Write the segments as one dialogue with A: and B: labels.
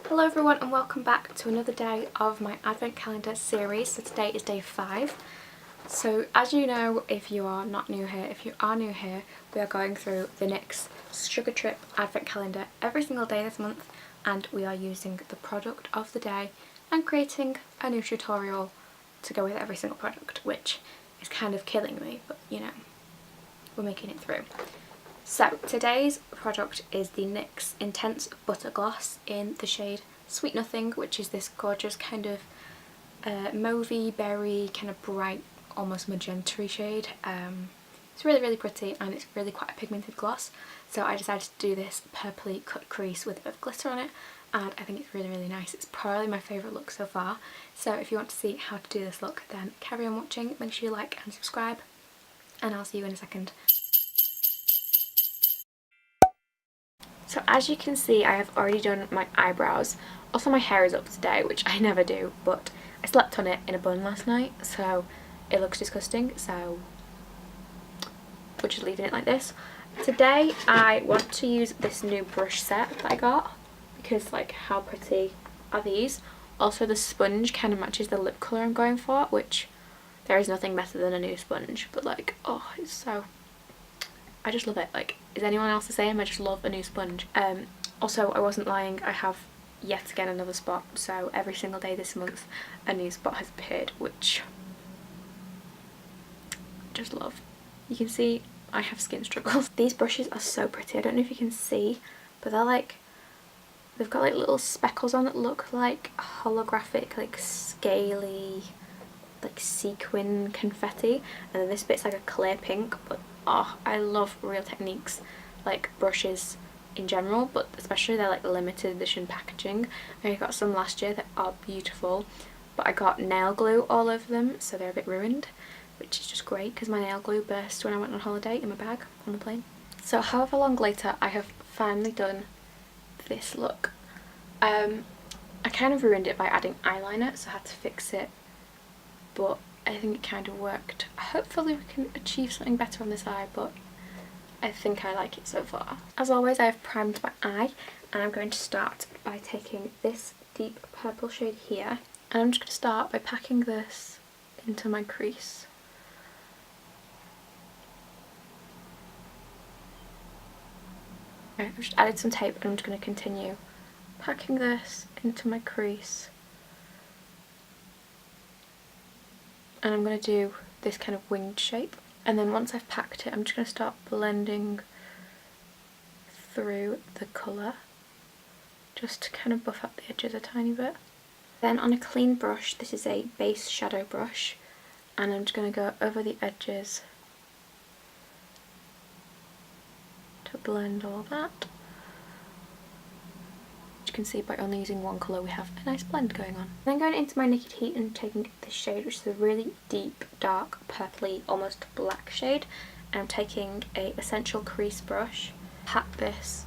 A: Hello everyone and welcome back to another day of my Advent Calendar series. So today is day 5. So as you know, if you are not new here, if you are new here, we are going through the NYX Sugar Trip Advent Calendar every single day this month, and we are using the product of the day and creating a new tutorial to go with every single product, which is kind of killing me, but you know, we're making it through. So today's product is the NYX Intense Butter Gloss in the shade Sweet Nothing, which is this gorgeous kind of mauvey, berry, kind of bright, almost magenta-y shade. It's really, really pretty and it's really quite a pigmented gloss. So I decided to do this purpley cut crease with a bit of glitter on it, and I think it's really, really nice. It's probably my favourite look so far. So if you want to see how to do this look, then carry on watching. Make sure you like and subscribe, and I'll see you in a second. So as you can see, I have already done my eyebrows. Also my hair is up today, which I never do, but I slept on it in a bun last night, so it looks disgusting, so we're just leaving it like this. Today I want to use this new brush set that I got, because like, how pretty are these? Also the sponge kind of matches the lip colour I'm going for, which there is nothing better than a new sponge, but like, oh, it's so... I just love it. Like, is anyone else the same? I just love a new sponge. Also, I wasn't lying, I have yet again another spot, so every single day this month a new spot has appeared, which I just love. You can see I have skin struggles. These brushes are so pretty. I don't know if you can see, but they're like, they've got like little speckles on that look like holographic, like scaly, like sequin confetti, and then this bit's like a clear pink. But oh, I love Real Techniques like brushes in general, but especially their like limited edition packaging. I got some last year that are beautiful, but I got nail glue all over them, so they're a bit ruined, which is just great because my nail glue burst when I went on holiday in my bag on the plane. So however long later, I have finally done this look. I kind of ruined it by adding eyeliner, so I had to fix it, but I think it kind of worked. Hopefully we can achieve something better on this eye, but I think I like it so far. As always, I have primed my eye, and I'm going to start by taking this deep purple shade here, and I'm just going to start by packing this into my crease. Okay, I've just added some tape, and I'm just going to continue packing this into my crease. And I'm going to do this kind of winged shape, and then once I've packed it, I'm just going to start blending through the colour just to kind of buff up the edges a tiny bit. Then on a clean brush, this is a base shadow brush, and I'm just going to go over the edges to blend all that. You can see by only using one colour we have a nice blend going on. Then going into my Naked Heat and taking this shade, which is a really deep, dark, purpley, almost black shade, and I'm taking a Essential Crease brush, pat this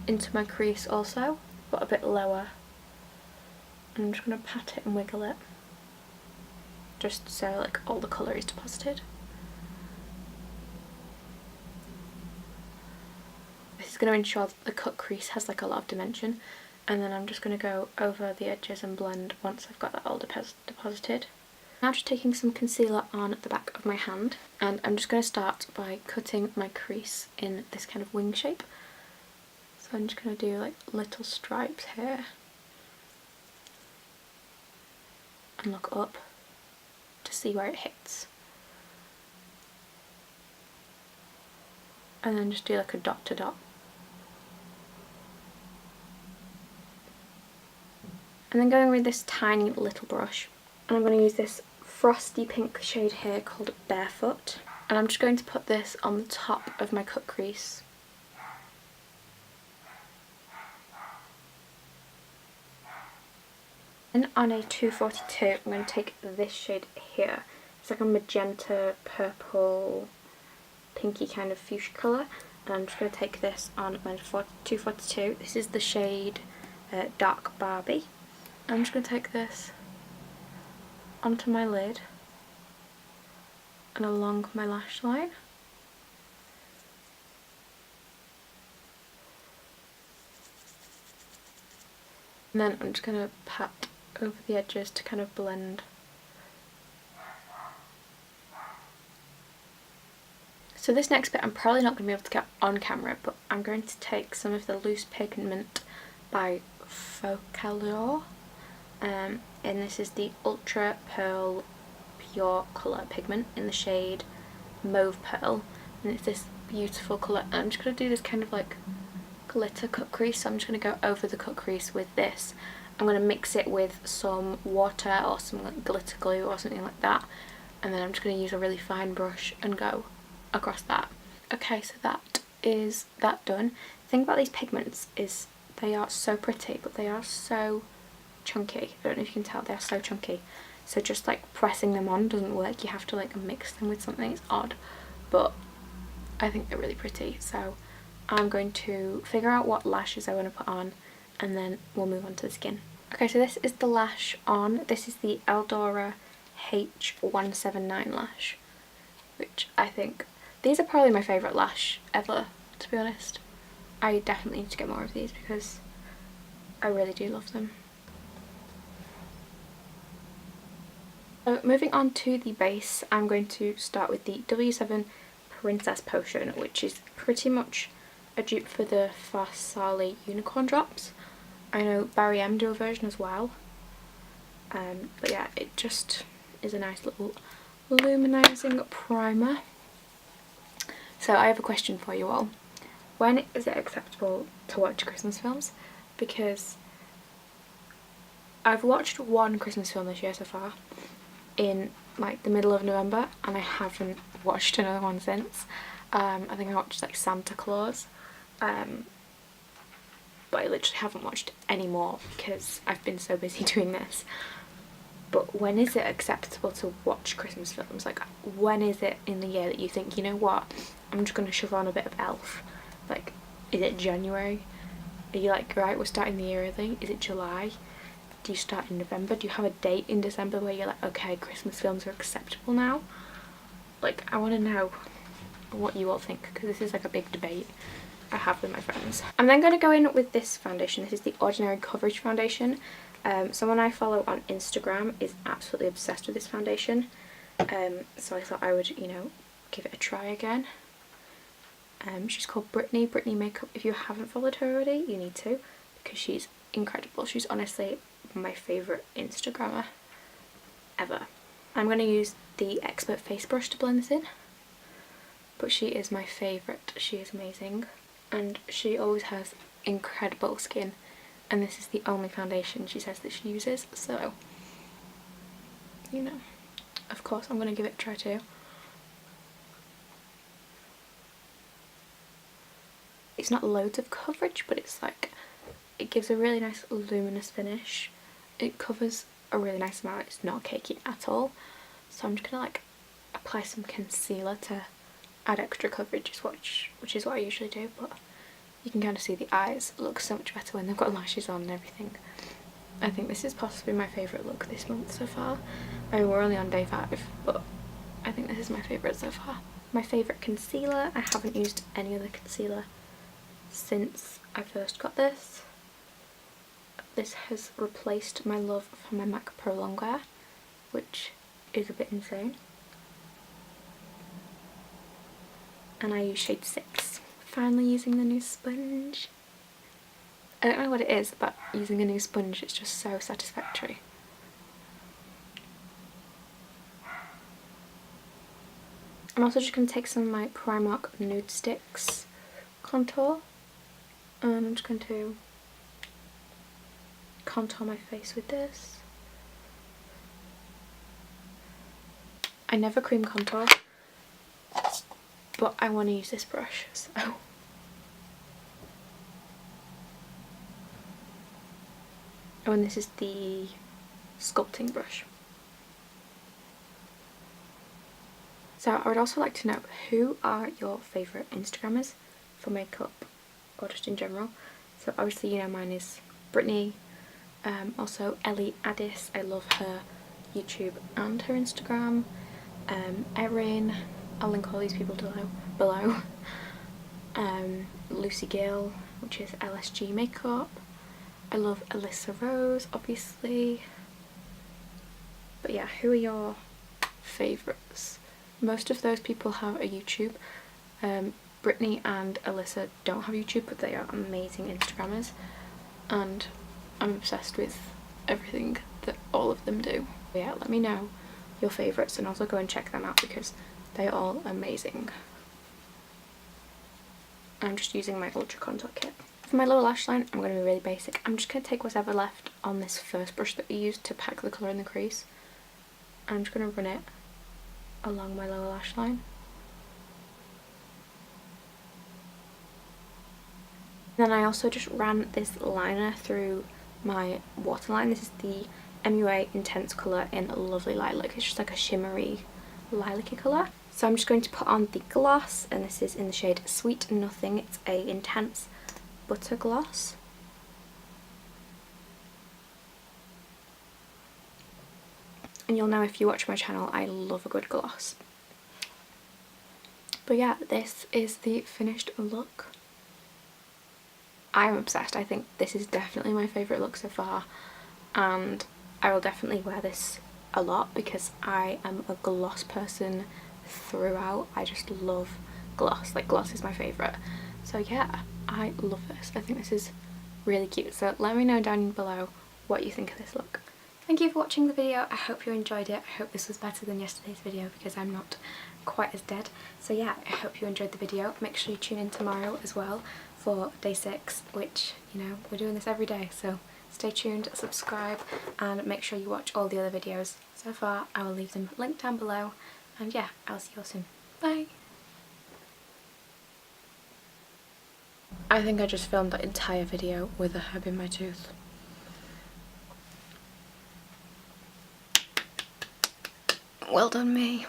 A: into my crease also, but a bit lower. I'm just going to pat it and wiggle it, just so like all the colour is deposited. This is going to ensure that the cut crease has like a lot of dimension. And then I'm just going to go over the edges and blend once I've got that all deposited. Now just taking some concealer on the back of my hand, and I'm just going to start by cutting my crease in this kind of wing shape. So I'm just going to do like little stripes here and look up to see where it hits. And then just do like a dot to dot. And then going with this tiny little brush, and I'm going to use this frosty pink shade here called Barefoot, and I'm just going to put this on the top of my cut crease. Then on a 242, I'm going to take this shade here. It's like a magenta, purple, pinky kind of fuchsia colour, and I'm just going to take this on my 242. This is the shade Dark Barbie. I'm just going to take this onto my lid and along my lash line. And then I'm just going to pat over the edges to kind of blend. So this next bit I'm probably not going to be able to get on camera, but I'm going to take some of the loose pigment by Focallure, and this is the Ultra Pearl Pure Colour Pigment in the shade Mauve Pearl, and it's this beautiful colour. And I'm just going to do this kind of like glitter cut crease, so I'm just going to go over the cut crease with this. I'm going to mix it with some water or some like glitter glue or something like that, and then I'm just going to use a really fine brush and go across that. Okay, so that is that done. The thing about these pigments is they are so pretty, but they are so chunky. I don't know if you can tell, they are so chunky. So just like pressing them on doesn't work. You have to like mix them with something. It's odd, but I think they're really pretty. So I'm going to figure out what lashes I want to put on, and then we'll move on to the skin. Okay, so this is the lash on. This is the Eldora H179 lash, which I think, these are probably my favourite lash ever, to be honest. I definitely need to get more of these because I really do love them. So moving on to the base, I'm going to start with the W7 Princess Potion, which is pretty much a dupe for the Farsali Unicorn Drops. I know Barry M do a version as well, but yeah, it just is a nice little luminising primer. So I have a question for you all. When is it acceptable to watch Christmas films? Because I've watched one Christmas film this year so far, in like the middle of November, and I haven't watched another one since. I think I watched like Santa Claus, but I literally haven't watched any more because I've been so busy doing this. But when is it acceptable to watch Christmas films? Like, when is it in the year that you think, you know what, I'm just going to shove on a bit of Elf? Like, is it January? Are you like, right, we're starting the year early? Is it July? Do you start in November? Do you have a date in December where you're like, okay, Christmas films are acceptable now? Like, I want to know what you all think, because this is like a big debate I have with my friends. I'm then going to go in with this foundation. This is the Ordinary Coverage Foundation. Someone I follow on Instagram is absolutely obsessed with this foundation, so I thought I would, you know, give it a try again. She's called Brittany Makeup. If you haven't followed her already, you need to, because she's incredible. She's honestly my favourite Instagrammer ever. I'm going to use the Expert Face Brush to blend this in, but she is my favourite. She is amazing, and she always has incredible skin, and this is the only foundation she says that she uses, so, you know, of course I'm going to give it a try too. It's not loads of coverage, but it's like, it gives a really nice luminous finish. It covers a really nice amount. It's not cakey at all. So I'm just gonna like apply some concealer to add extra coverage, which is what I usually do, but you can kind of see the eyes look so much better when they've got lashes on and everything. I think this is possibly my favourite look this month so far. I mean, we're only on day 5, but I think this is my favourite so far. My favourite concealer, I haven't used any other concealer since I first got this. This has replaced my love for my MAC Pro Longwear, which is a bit insane. And I use shade 6. Finally using the new sponge. I don't know what it is about using a new sponge, it's just so satisfactory. I'm also just going to take some of my Primark Nude Sticks contour, and I'm just going to contour my face with this. I never cream contour, but I want to use this brush, so. Oh, and this is the sculpting brush. So I would also like to know, who are your favourite Instagrammers for makeup or just in general? So obviously, you know, mine is Brittany, also Ellie Addis, I love her YouTube and her Instagram, Erin, I'll link all these people below, Lucy Gill, which is LSG Makeup, I love Alyssa Rose, obviously. But yeah, who are your favourites? Most of those people have a YouTube. Brittany and Alyssa don't have YouTube, but they are amazing Instagrammers, and I'm obsessed with everything that all of them do. But yeah, let me know your favourites and also go and check them out because they are all amazing. I'm just using my Ultra Contour Kit. For my lower lash line, I'm going to be really basic. I'm just going to take whatever left on this first brush that we used to pack the colour in the crease. I'm just going to run it along my lower lash line. Then I also just ran this liner through my waterline. This is the MUA Intense colour in Lovely Lilac. It's just like a shimmery lilac-y colour. So I'm just going to put on the gloss, and this is in the shade Sweet Nothing. It's a intense butter gloss. And you'll know if you watch my channel, I love a good gloss. But yeah, this is the finished look. I'm obsessed. I think this is definitely my favourite look so far, and I will definitely wear this a lot because I am a gloss person throughout. I just love gloss. Like, gloss is my favourite. So yeah, I love this. I think this is really cute. So let me know down below what you think of this look. Thank you for watching the video. I hope you enjoyed it. I hope this was better than yesterday's video because I'm not quite as dead. So yeah, I hope you enjoyed the video. Make sure you tune in tomorrow as well for day 6, which, you know, we're doing this every day. So stay tuned, subscribe, and make sure you watch all the other videos so far. I will leave them linked down below. And yeah, I'll see you all soon. Bye! I think I just filmed that entire video with a herb in my tooth. Well done me.